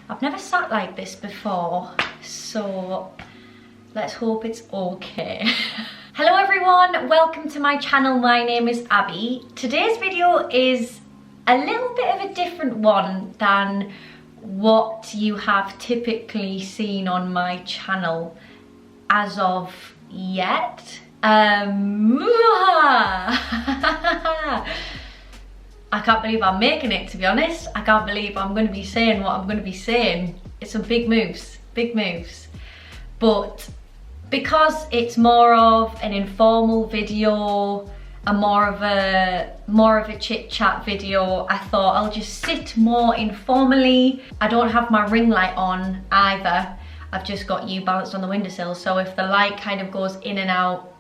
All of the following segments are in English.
I've never sat like this before, so let's hope it's okay. Hello everyone, welcome to my channel. My name is Abby. Today's video is a little bit of a different one than what you have typically seen on my channel as of yet. I can't believe I'm making it, to be honest. I can't believe I'm going to be saying what I'm going to be saying. It's some big moves, big moves. But because it's more of an informal video, more of a chit chat video, I thought I'll just sit more informally. I don't have my ring light on either. I've just got you balanced on the windowsill, so if the light kind of goes in and out,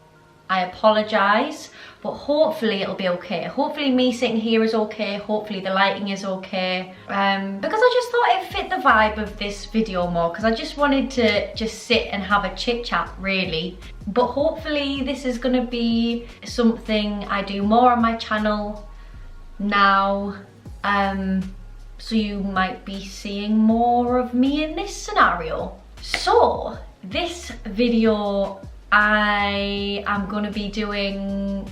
I apologise, but hopefully it'll be okay. Hopefully me sitting here is okay, hopefully the lighting is okay, because I just thought it fit the vibe of this video more, because I just wanted to just sit and have a chit chat really. But hopefully this is going to be something I do more on my channel now, so you might be seeing more of me in this scenario. So this video I am going to be doing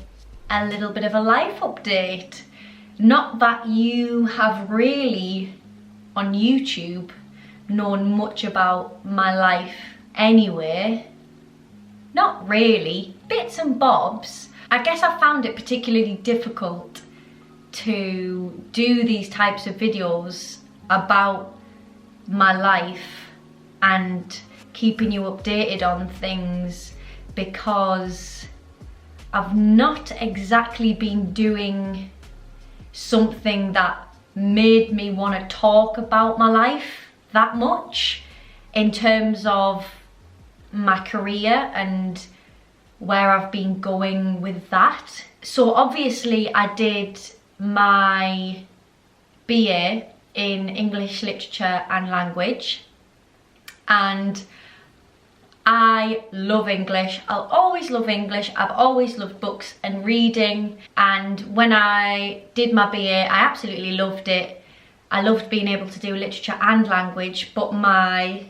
a little bit of a life update. Not that you have really on YouTube known much about my life anyway. Not really, bits and bobs. I guess I found it particularly difficult to do these types of videos about my life and keeping you updated on things, because I've not exactly been doing something that made me want to talk about my life that much in terms of my career and where I've been going with that. So obviously I did my BA in English Literature and Language, and I love English. I'll always love English. I've always loved books and reading, and when I did my BA I absolutely loved it. I loved being able to do literature and language, but my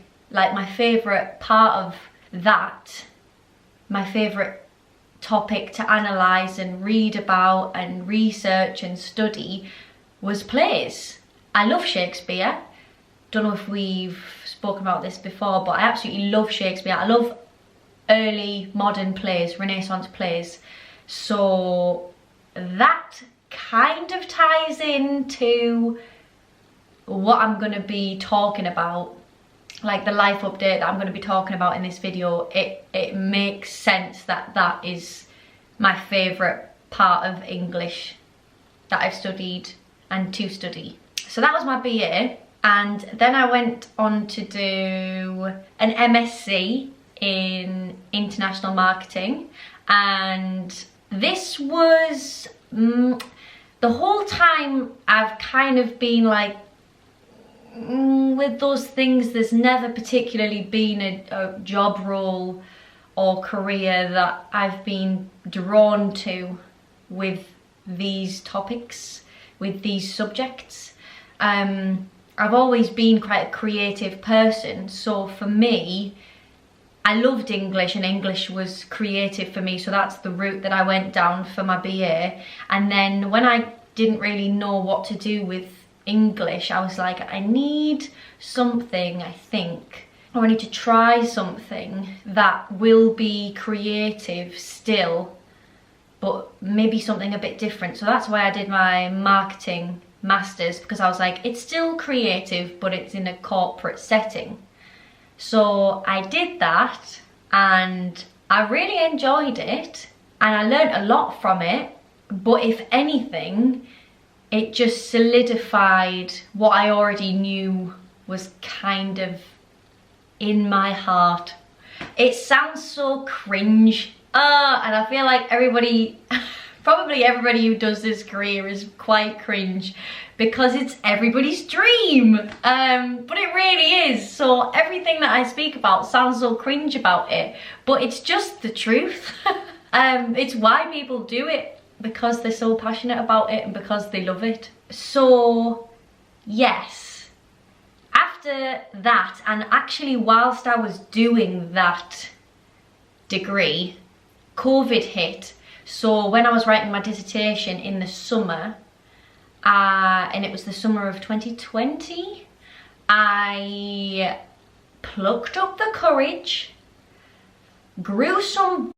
favourite part of that, my favourite topic to analyse and read about and research and study was plays. I love Shakespeare. Don't know if we've spoken about this before, but I absolutely love Shakespeare. I love early modern plays, Renaissance plays. So that kind of ties into what I'm going to be talking about, like the life update that I'm going to be talking about in this video. It makes sense that that is my favourite part of English that I've studied and to study. So that was my BA. And then I went on to do an MSc in international marketing, and this was the whole time I've kind of been like, with those things, there's never particularly been a job role or career that I've been drawn to with these topics, with these subjects. I've always been quite a creative person, so for me, I loved English and English was creative for me, so that's the route that I went down for my BA. And then when I didn't really know what to do with English, I was like, I need something, I think, or I need to try something that will be creative still, but maybe something a bit different. So that's why I did my marketing masters, because I was like, it's still creative but it's in a corporate setting. So I did that and I really enjoyed it and I learned a lot from it, but if anything it just solidified what I already knew was kind of in my heart. It sounds so cringe, and I feel like everybody probably everybody who does this career is quite cringe because it's everybody's dream, but it really is. So everything that I speak about sounds so cringe about it, but it's just the truth. It's why people do it, because they're so passionate about it and because they love it. So yes, after after that, and actually whilst I was doing that degree, COVID hit. So when I was writing my dissertation in the summer, and it was the summer of 2020, I plucked up the courage, grew some,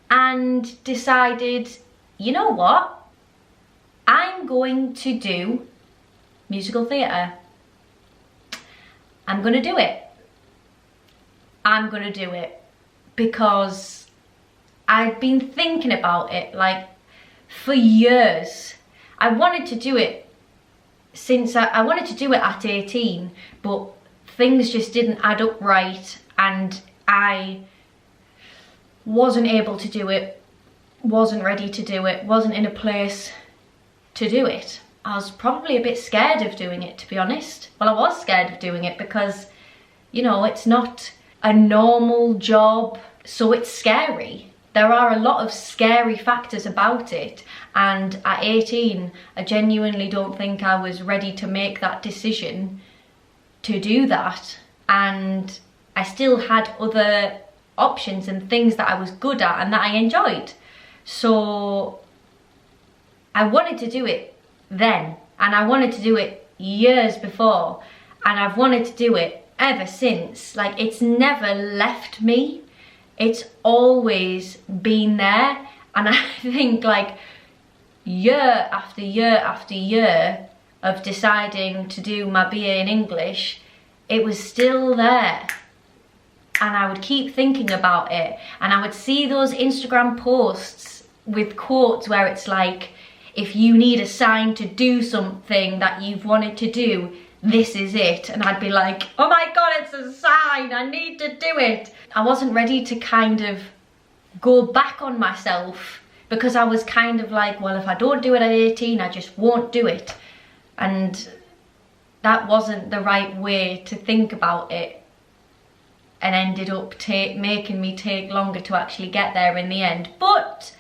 and decided, you know what? I'm going to do musical theatre. I'm gonna do it. I'm gonna do it because I've been thinking about it like for years. I wanted to do it since I wanted to do it at 18, but things just didn't add up right, and I wasn't able to do it, wasn't ready to do it, wasn't in a place to do it. I was probably a bit scared of doing it, to be honest. Well, I was scared of doing it because, you know, it's not a normal job, so it's scary. There are a lot of scary factors about it, and at 18, I genuinely don't think I was ready to make that decision to do that, and I still had other options and things that I was good at and that I enjoyed. So I wanted to do it then, and I wanted to do it years before, and I've wanted to do it ever since. Like, it's never left me. It's always been there, and I think like year after year after year of deciding to do my BA in English, it was still there. And I would keep thinking about it, and I would see those Instagram posts with quotes where it's like, if you need a sign to do something that you've wanted to do, this is it. And I'd be like, oh my God, it's a sign, I need to do it. I wasn't ready to kind of go back on myself, because I was kind of like, well, if I don't do it at 18, I just won't do it. And that wasn't the right way to think about it, and ended up making me take longer to actually get there in the end. But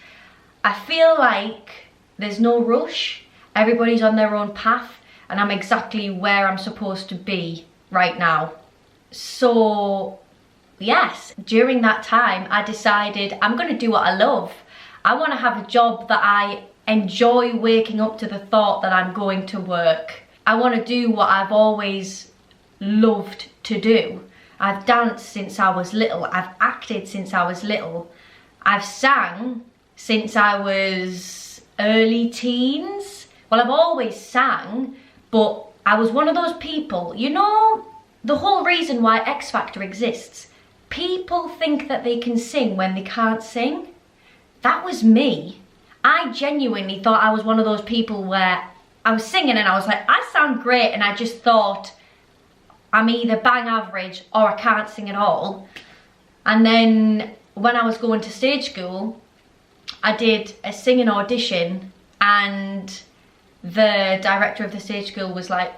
I feel like there's no rush. Everybody's on their own path, and I'm exactly where I'm supposed to be right now. So yes, during that time, I decided I'm gonna do what I love. I wanna have a job that I enjoy waking up to the thought that I'm going to work. I wanna do what I've always loved to do. I've danced since I was little. I've acted since I was little. I've sang since I was early teens. Well, I've always sang, but I was one of those people, you know, the whole reason why X Factor exists. People think that they can sing when they can't sing. That was me. I genuinely thought I was one of those people where I was singing and I was like, I sound great, and I just thought, I'm either bang average or I can't sing at all. And then when I was going to stage school, I did a singing audition, and the director of the stage school was like,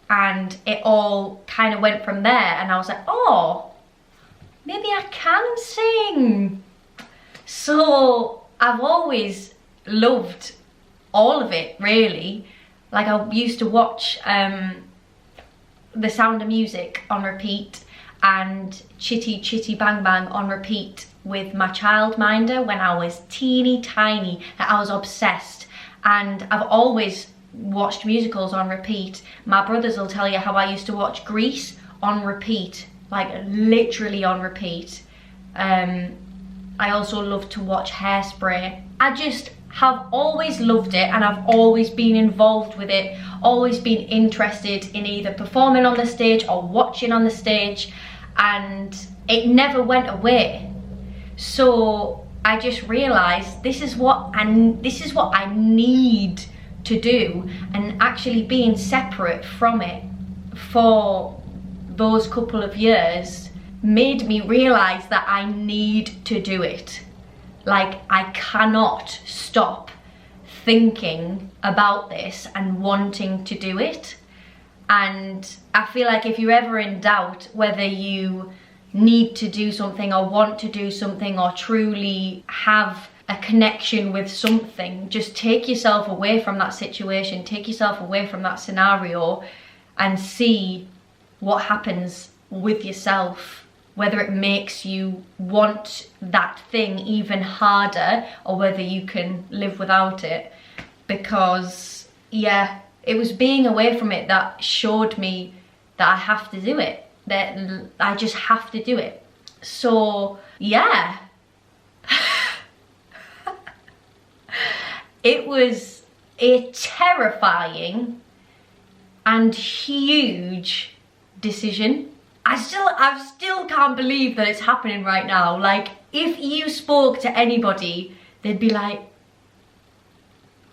and it all kind of went from there, and I was like, oh, maybe I can sing. So I've always loved all of it, really. Like, I used to watch The Sound of Music on repeat, and Chitty Chitty Bang Bang on repeat with my childminder when I was teeny tiny. I was obsessed, and I've always watched musicals on repeat. My brothers will tell you how I used to watch Grease on repeat, like literally on repeat. I also love to watch Hairspray. I just have always loved it, and I've always been involved with it, always been interested in either performing on the stage or watching on the stage, and it never went away. So I just realized this is what I need to do, and actually being separate from it for those couple of years made me realize that I need to do it. Like, I cannot stop thinking about this and wanting to do it. And I feel like if you're ever in doubt whether you need to do something or want to do something or truly have a connection with something, just take yourself away from that situation, take yourself away from that scenario and see what happens with yourself, whether it makes you want that thing even harder or whether you can live without it. Because yeah, it was being away from it that showed me that I have to do it, that I just have to do it. So yeah, it was a terrifying and huge decision. I still can't believe that it's happening right now. Like, if you spoke to anybody, they'd be like,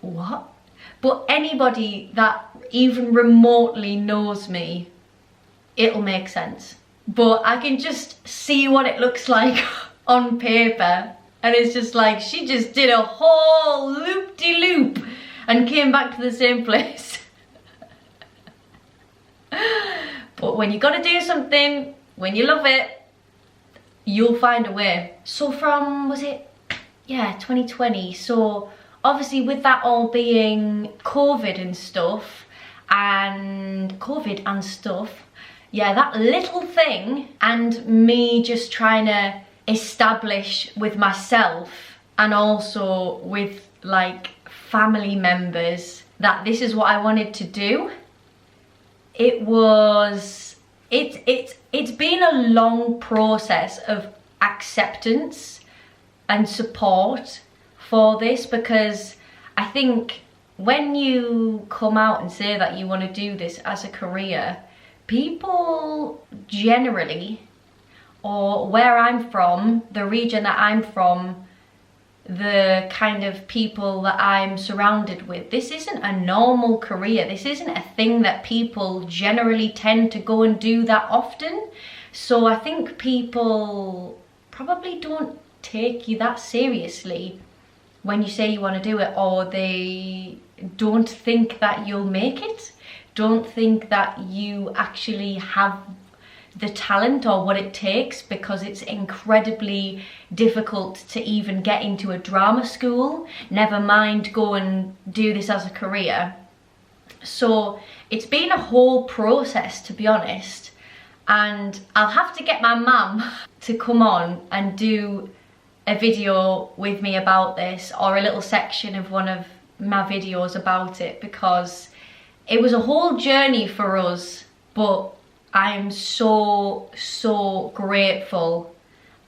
what? But anybody that even remotely knows me, it'll make sense. But I can just see what it looks like on paper, and it's just like, she just did a whole loop-de-loop and came back to the same place. But when you gotta do something, when you love it, you'll find a way. So from, was it, yeah, 2020, so obviously with that all being COVID and stuff, yeah, that little thing, and me just trying to establish with myself and also with like family members that this is what I wanted to do. It's been a long process of acceptance and support for this, because I think when you come out and say that you want to do this as a career, people generally, or where I'm from, the region that I'm from, the kind of people that I'm surrounded with, this isn't a normal career. This isn't a thing that people generally tend to go and do that often. So I think people probably don't take you that seriously when you say you want to do it, or they don't think that you'll make it, don't think that you actually have the talent or what it takes, because it's incredibly difficult to even get into a drama school, never mind go and do this as a career. So it's been a whole process, to be honest, and I'll have to get my mum to come on and do a video with me about this, or a little section of one of my videos about it, because it was a whole journey for us. But I'm so grateful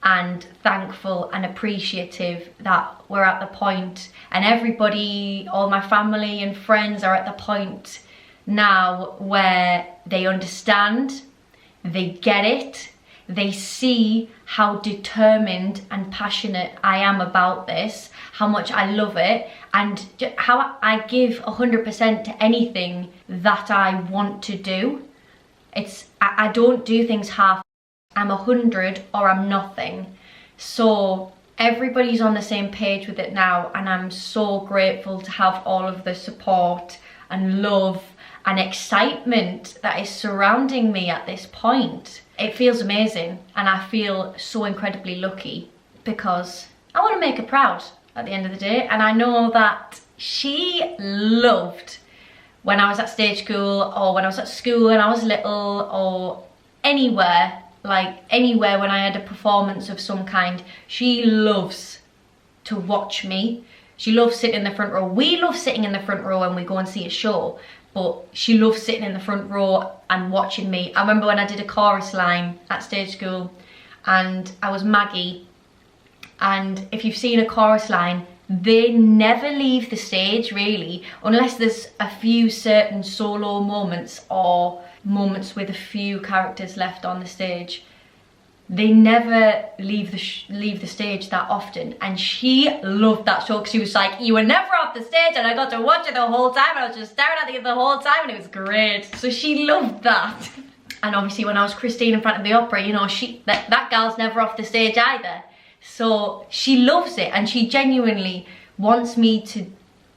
and thankful and appreciative that we're at the point, and everybody, all my family and friends are at the point now where they understand, they get it, they see how determined and passionate I am about this, how much I love it, and how I give 100% to anything that I want to do. I don't do things half. I'm 100 or I'm nothing. So everybody's on the same page with it now, and I'm so grateful to have all of the support and love and excitement that is surrounding me at this point. It feels amazing, and I feel so incredibly lucky, because I want to make her proud at the end of the day. And I know that she loved when I was at stage school, or when I was at school when I was little, or anywhere, like anywhere when I had a performance of some kind. She loves to watch me. She loves sitting in the front row. We love sitting in the front row when we go and see a show, but she loves sitting in the front row and watching me. I remember when I did a chorus line at stage school, and I was Maggie, and if you've seen a chorus line, they never leave the stage really, unless there's a few certain solo moments or moments with a few characters left on the stage. They never leave the stage that often, and she loved that show, because she was like, you were never off the stage, and I got to watch it the whole time, and I was just staring at it the whole time, and it was great. So she loved that. And obviously when I was Christine in front of the opera, you know, that girl's never off the stage either. So she loves it, and she genuinely wants me to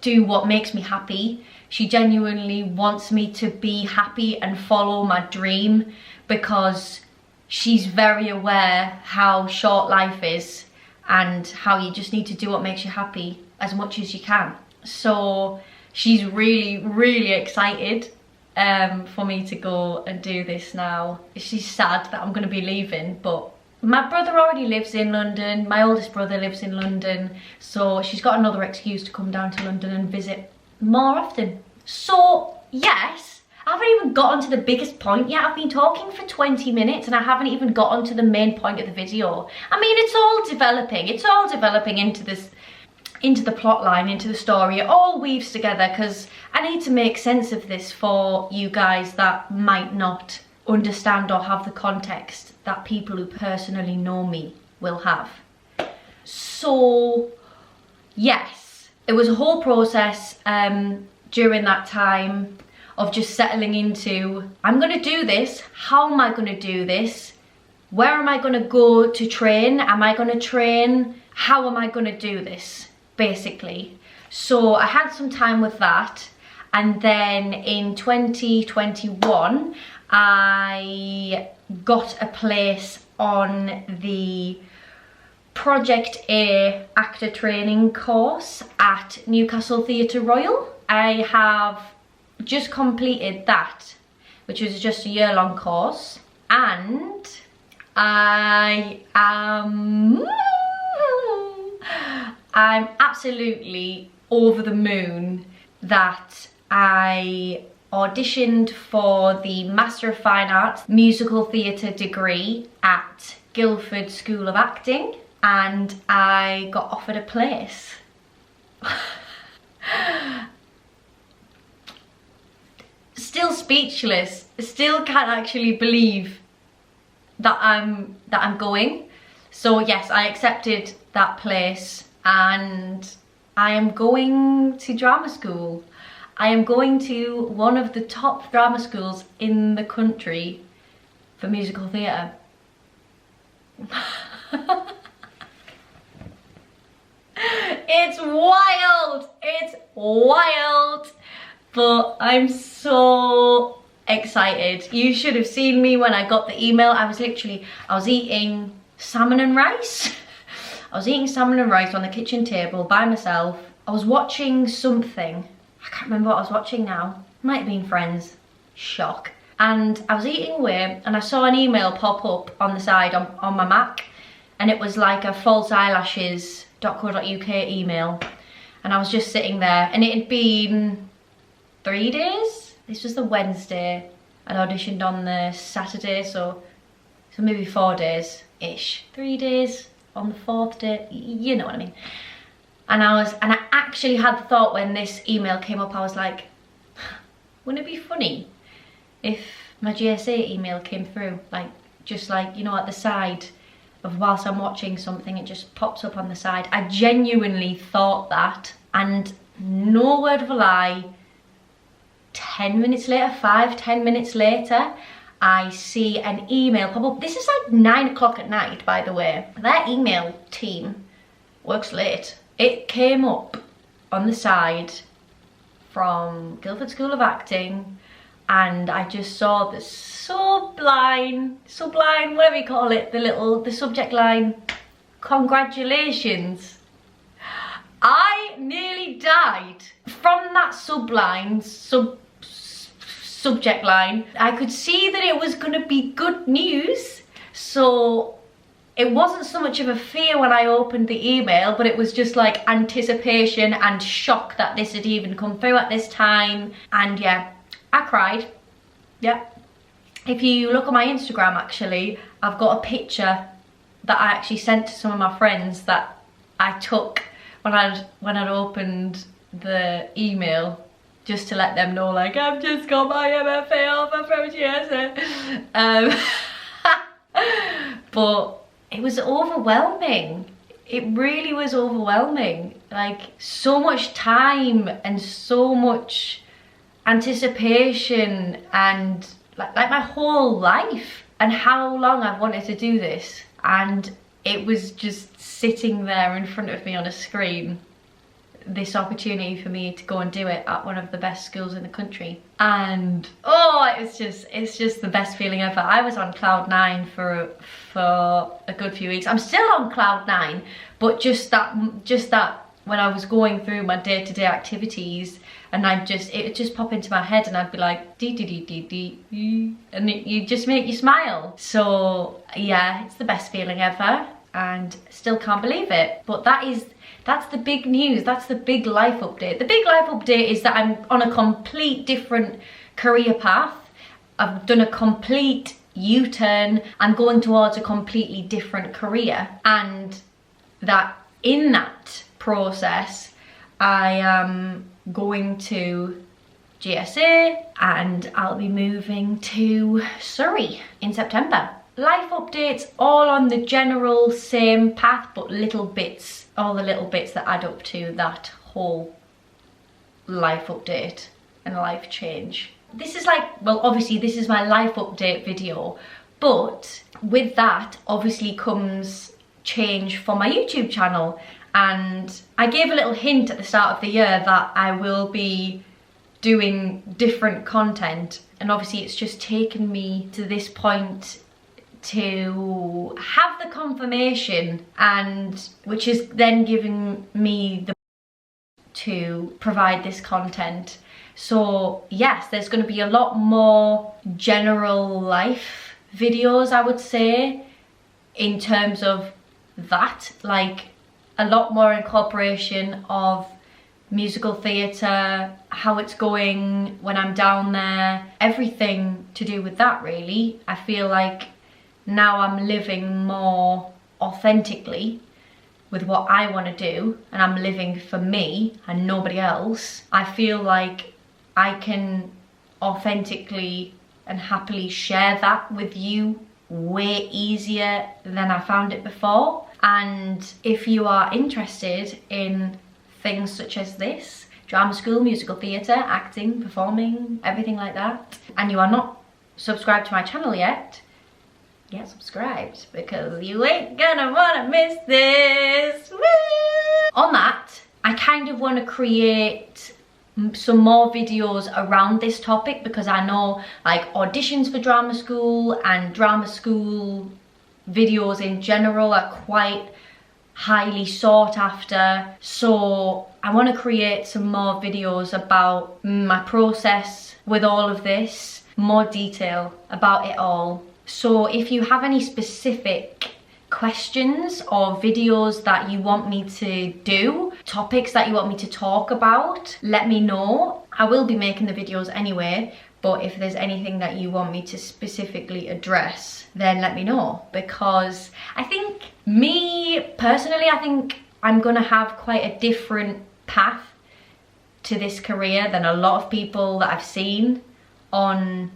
do what makes me happy. She genuinely wants me to be happy and follow my dream, because she's very aware how short life is, and how you just need to do what makes you happy as much as you can. So she's really excited for me to go and do this now. She's sad that I'm going to be leaving, but my brother already lives in London, my oldest brother lives in London, so she's got another excuse to come down to London and visit more often. So yes, I haven't even got onto the biggest point yet. I've been talking for 20 minutes and I haven't even got onto the main point of the video. I mean, it's all developing into this, into the plot line, into the story. It all weaves together because I need to make sense of this for you guys that might not understand or have the context that people who personally know me will have. So yes, it was a whole process during that time of just settling into, I'm gonna do this, how am I gonna do this, where am I gonna go to train, am I gonna train, how am I gonna do this, basically. So I had some time with that, and then in 2021 I got a place on the Project A actor training course at Newcastle Theatre Royal. I have just completed that, which was just a year-long course, and I'm absolutely over the moon that I auditioned for the Master of Fine Arts Musical Theatre degree at Guildford School of Acting, and I got offered a place. Still speechless, still can't actually believe that I'm going. So yes, I accepted that place and I am going to drama school. I am going to one of the top drama schools in the country for musical theatre. It's wild, it's wild, but I'm so excited. You should have seen me when I got the email. I was eating salmon and rice. I was eating salmon and rice on the kitchen table by myself. I was watching something. I can't remember what I was watching now. Might have been Friends. Shock. And I was eating away and I saw an email pop up on the side on my Mac, and it was like a falseeyelashes.co.uk email, and I was just sitting there, and it had been 3 days. This was the Wednesday. I'd auditioned on the Saturday, so maybe 4 days-ish. 3 days on the 4th day, you know what I mean. And I actually had the thought when this email came up, I was like, wouldn't it be funny if my GSA email came through, like, just like, you know, at the side of whilst I'm watching something, it just pops up on the side. I genuinely thought that, and no word of a lie, 10 minutes later, 5-10 minutes later, I see an email pop up. This is like 9 o'clock at night, by the way. Their email team works late. It came up on the side from Guildford School of Acting, and I just saw the sublime, whatever you call it, the subject line, congratulations. I nearly died from that subject line. I could see that it was gonna be good news, so it wasn't so much of a fear when I opened the email, but it was just like anticipation and shock that this had even come through at this time. And yeah, I cried. Yeah. If you look at my Instagram, actually, I've got a picture that I actually sent to some of my friends that I took when I'd opened the email, just to let them know, like, I've just got my MFA offer from GSA. But it was overwhelming. It really was overwhelming. Like, so much time and so much anticipation, and like my whole life, and how long I've wanted to do this, and it was just sitting there in front of me on a screen. this opportunity for me to go and do it at one of the best schools in the country. And oh, it's just the best feeling ever. I was on cloud nine for a good few weeks. I'm still on cloud nine, but just that when I was going through my day-to-day activities, and it would just pop into my head, and I'd be like dee dee dee dee dee, and you just make you smile. So yeah, it's the best feeling ever, and still can't believe it. But that's the big news. That's the big life update. The big life update is that I'm on a complete different career path. I've done a complete U-turn. I'm going towards a completely different career, and that in that process I am going to GSA and I'll be moving to Surrey in September. Life updates all on the general same path, but little bits, all the little bits that add up to that whole life update and life change. This is like, well, obviously this is my life update video, but with that obviously comes change for my YouTube channel. And I gave a little hint at the start of the year that I will be doing different content, and obviously it's just taken me to this point to have the confirmation, and which is then giving me the to provide this content. So yes, there's going to be a lot more general life videos, I would say, in terms of that, like a lot more incorporation of musical theatre, how it's going when I'm down there, everything to do with that really. I feel like now I'm living more authentically with what I want to do, and I'm living for me and nobody else. I feel like I can authentically and happily share that with you way easier than I found it before. And if you are interested in things such as this, drama school, musical theatre, acting, performing, everything like that, and you are not subscribed to my channel yet, get subscribed, because you ain't gonna wanna miss this. Woo! On that, I kind of want to create some more videos around this topic, because I know like auditions for drama school and drama school videos in general are quite highly sought after. So I want to create some more videos about my process with all of this, more detail about it all. So if you have any specific questions or videos that you want me to do, topics that you want me to talk about, let me know. I will be making the videos anyway, but if there's anything that you want me to specifically address, then let me know, because I think, me personally, I think I'm gonna have quite a different path to this career than a lot of people that I've seen on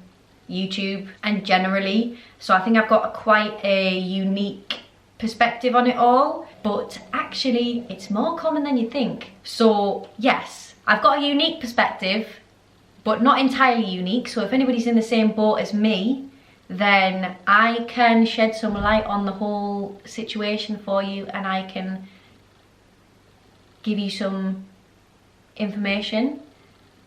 YouTube and generally. So I think I've got quite a unique perspective on it all, but actually it's more common than you think. So yes, I've got a unique perspective, but not entirely unique. So if anybody's in the same boat as me, then I can shed some light on the whole situation for you, and I can give you some information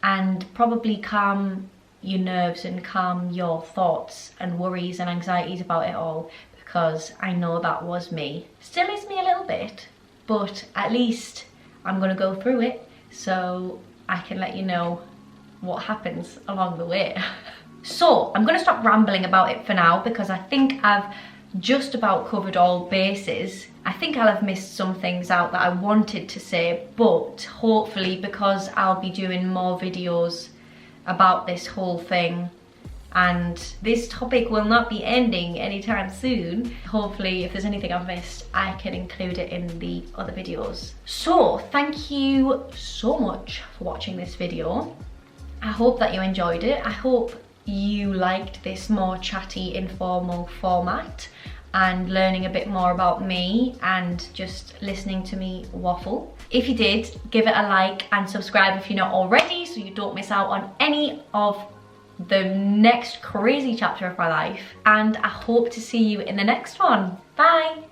and probably calm your nerves and calm your thoughts and worries and anxieties about it all, because I know that was me. Still is me a little bit, but at least I'm gonna go through it so I can let you know what happens along the way. So I'm gonna stop rambling about it for now, because I think I've just about covered all bases. I think I'll have missed some things out that I wanted to say, but hopefully, because I'll be doing more videos about this whole thing, and this topic will not be ending anytime soon, hopefully if there's anything I've missed, I can include it in the other videos. So thank you so much for watching this video. I hope that you enjoyed it. I hope you liked this more chatty, informal format and learning a bit more about me and just listening to me waffle. If you did, give it a like and subscribe if you're not already, so you don't miss out on any of the next crazy chapter of my life. And I hope to see you in the next one. Bye!